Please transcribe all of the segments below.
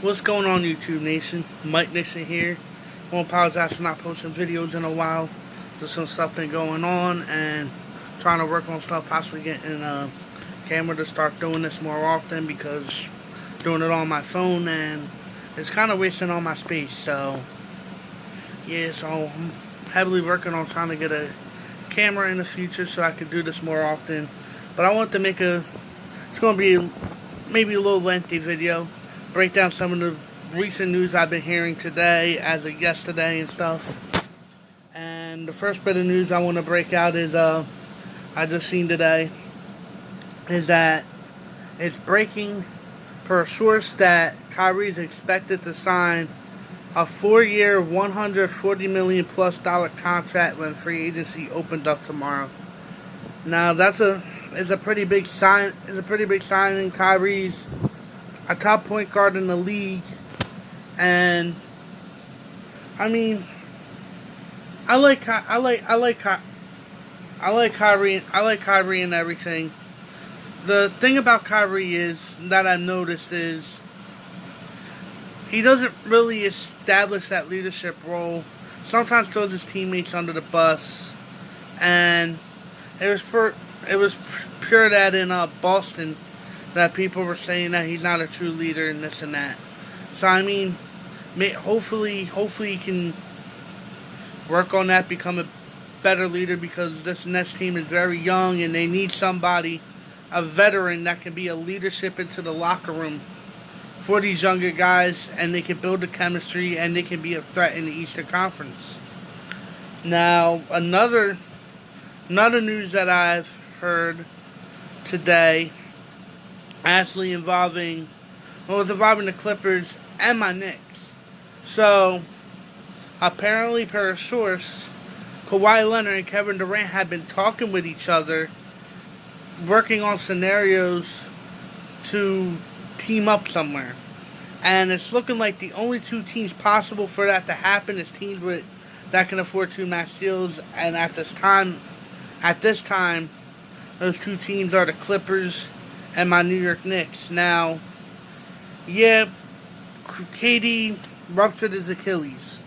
What's going on, YouTube Nation? Mike Nixon here. I want to apologize for not posting videos in a while. There's some stuff been going on and trying to work on stuff, possibly getting a camera to start doing this more often because doing it on my phone and it's kind of wasting all my space. So, yeah, so I'm heavily working on trying to get a camera in the future so I could do this more often. But I want to make it's going to be maybe a little lengthy video. Break down some of the recent news I've been hearing today, as of yesterday and stuff. And the first bit of news I want to break out is I just seen today is that it's breaking per source that Kyrie is expected to sign a 4-year, $140 million plus contract when free agency opens up tomorrow. Now that's a pretty big sign. It's a pretty big signing. Kyrie's a top point guard in the league, and I mean, I like Kyrie and everything. The thing about Kyrie is that I've noticed is he doesn't really establish that leadership role. Sometimes throws his teammates under the bus, and it was pure that in Boston, that people were saying that he's not a true leader and this and that. So I mean, hopefully he can work on that, become a better leader, because this Nets team is very young and they need somebody, a veteran, that can be a leadership into the locker room for these younger guys, and they can build the chemistry and they can be a threat in the Eastern Conference. Now, another news that I've heard today, actually involving the Clippers and my Knicks. So, apparently, per a source, Kawhi Leonard and Kevin Durant have been talking with each other, working on scenarios to team up somewhere. And it's looking like the only two teams possible for that to happen is teams that can afford two max deals. And at this time, those two teams are the Clippers and my New York Knicks. Now, yeah, KD ruptured his Achilles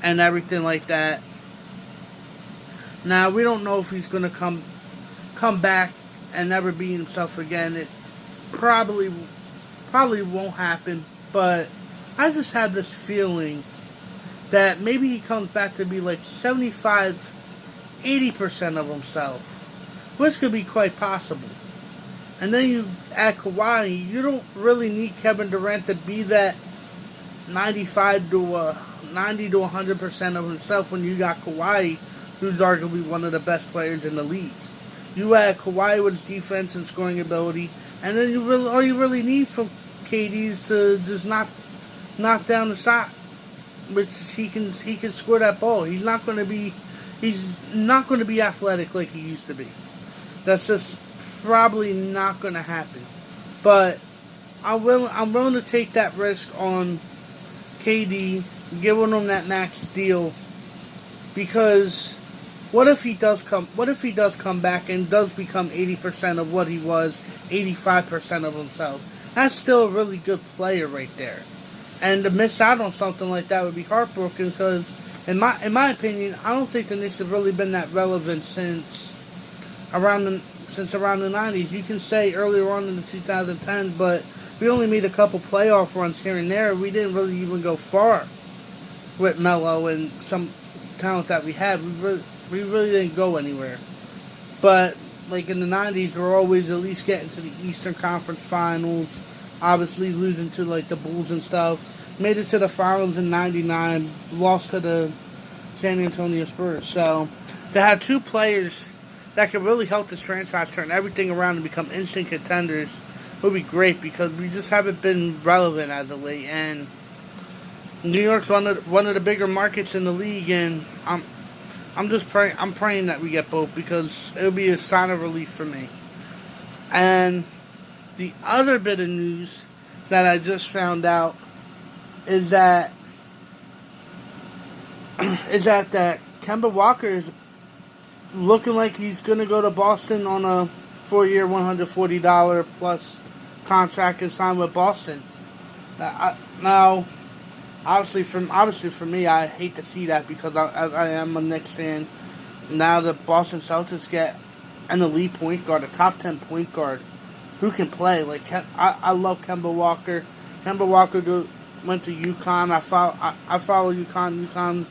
and everything like that. Now, we don't know if he's going to come back and never be himself again. It probably won't happen, but I just had this feeling that maybe he comes back to be like 75-80% of himself, which could be quite possible. And then you add Kawhi, you don't really need Kevin Durant to be that 90 to 100% of himself when you got Kawhi, who's arguably one of the best players in the league. You add Kawhi with his defense and scoring ability, and then all you really need from KD is to just knock down the shot, which he can score that ball. He's not going to be athletic like he used to be. That's just probably not going to happen. But I'm willing to take that risk on KD, giving him that max deal, because what if he does come back and does become 80% of what he was, 85% of himself? That's still a really good player right there. And to miss out on something like that would be heartbroken, because in my opinion, I don't think the Knicks have really been that relevant since around the 90s. You can say earlier on in the 2010s, but we only made a couple playoff runs here and there. We didn't really even go far with Melo and some talent that we had. We really didn't go anywhere. But like in the 90s, we were always at least getting to the Eastern Conference Finals. Obviously losing to like the Bulls and stuff. Made it to the finals in 99. Lost to the San Antonio Spurs. So to have two players that could really help this franchise turn everything around and become instant contenders would be great, because we just haven't been relevant as of late. And New York's one of the bigger markets in the league, and I'm praying that we get both, because it would be a sign of relief for me. And the other bit of news that I just found out is that Kemba Walker is looking like he's going to go to Boston on a 4-year, $140 plus contract and sign with Boston. Now, obviously for me, I hate to see that because I am a Knicks fan. Now the Boston Celtics get an elite point guard, a top 10 point guard who can play. Like I love Kemba Walker. Kemba Walker went to UConn. I follow UConn. UConn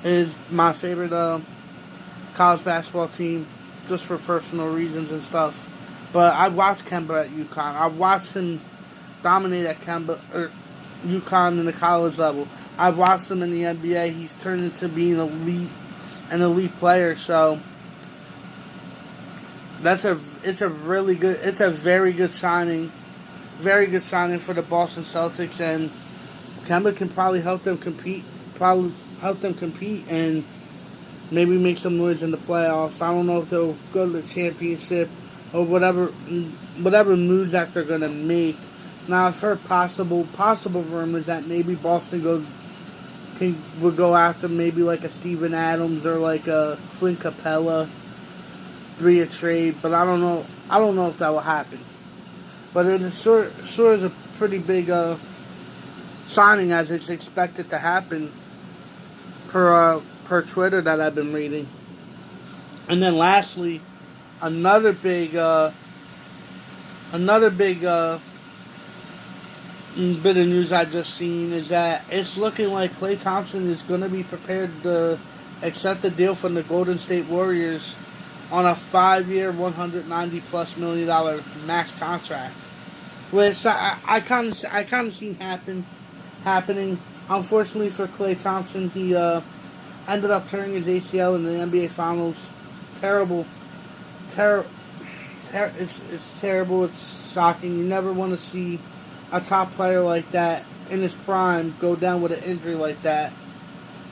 is my favorite college basketball team, just for personal reasons and stuff. But I watched Kemba at UConn. I watched him dominate at UConn in the college level. I watched him in the NBA. He's turned into being an elite player. So it's a very good signing for the Boston Celtics, and Kemba can probably help them compete. And maybe make some noise in the playoffs. I don't know if they'll go to the championship or whatever moves that they're gonna make. Now I've heard possible rumors that maybe Boston would go after maybe like a Steven Adams or like a Clint Capella via trade, but I don't know if that will happen. But it is sure is a pretty big signing, as it's expected to happen per Twitter that I've been reading. And then lastly, another big bit of news I just seen is that it's looking like Klay Thompson is going to be prepared to accept a deal from the Golden State Warriors on a 5-year, $190+ million max contract, which I kind of seen happening. Unfortunately for Klay Thompson, he ended up tearing his ACL in the NBA Finals. It's terrible. It's shocking. You never want to see a top player like that in his prime go down with an injury like that.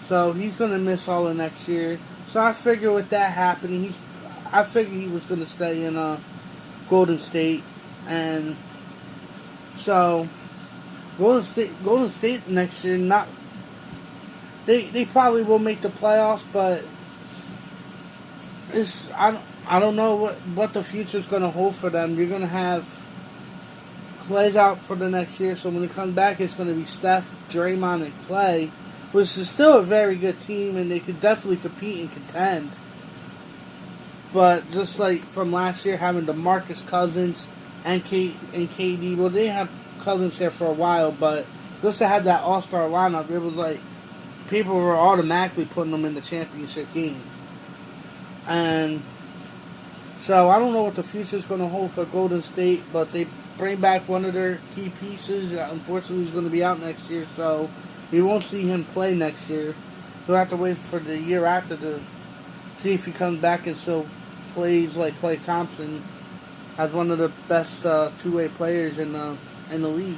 So he's going to miss all of next year. So I figure with that happening, I figured he was going to stay in Golden State, and so Golden State next year, they probably will make the playoffs, but I don't know what the future is going to hold for them. You're going to have Klay's out for the next year, so when he comes back, it's going to be Steph, Draymond, and Klay, which is still a very good team, and they could definitely compete and contend. But just like from last year, having DeMarcus Cousins and KD, well, they have Cousins there for a while, but just to have that all-star lineup, it was like people were automatically putting them in the championship game. And so I don't know what the future is going to hold for Golden State, but they bring back one of their key pieces. Unfortunately, he's going to be out next year, so we won't see him play next year. So we'll have to wait for the year after to see if he comes back and still plays like Klay Thompson as one of the best two-way players in the league.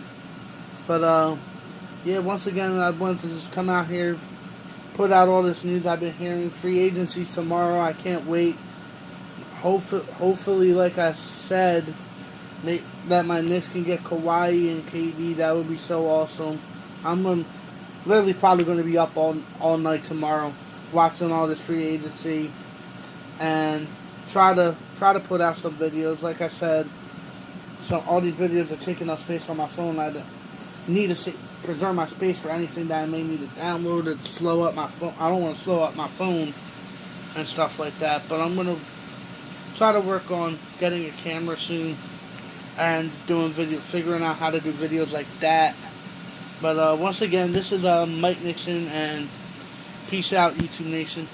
But yeah, once again, I wanted to just come out here, put out all this news I've been hearing. Free agencies tomorrow. I can't wait. Hopefully, like I said, that my Knicks can get Kawhi and KD. That would be so awesome. I'm literally probably going to be up all night tomorrow watching all this free agency and try to put out some videos. Like I said, so all these videos are taking up space on my phone. I need to preserve my space for anything that I may need to download or slow up my phone. I don't want to slow up my phone and stuff like that, but I'm going to try to work on getting a camera soon and figuring out how to do videos like that. But once again, this is Mike Nixon, and peace out, YouTube Nation.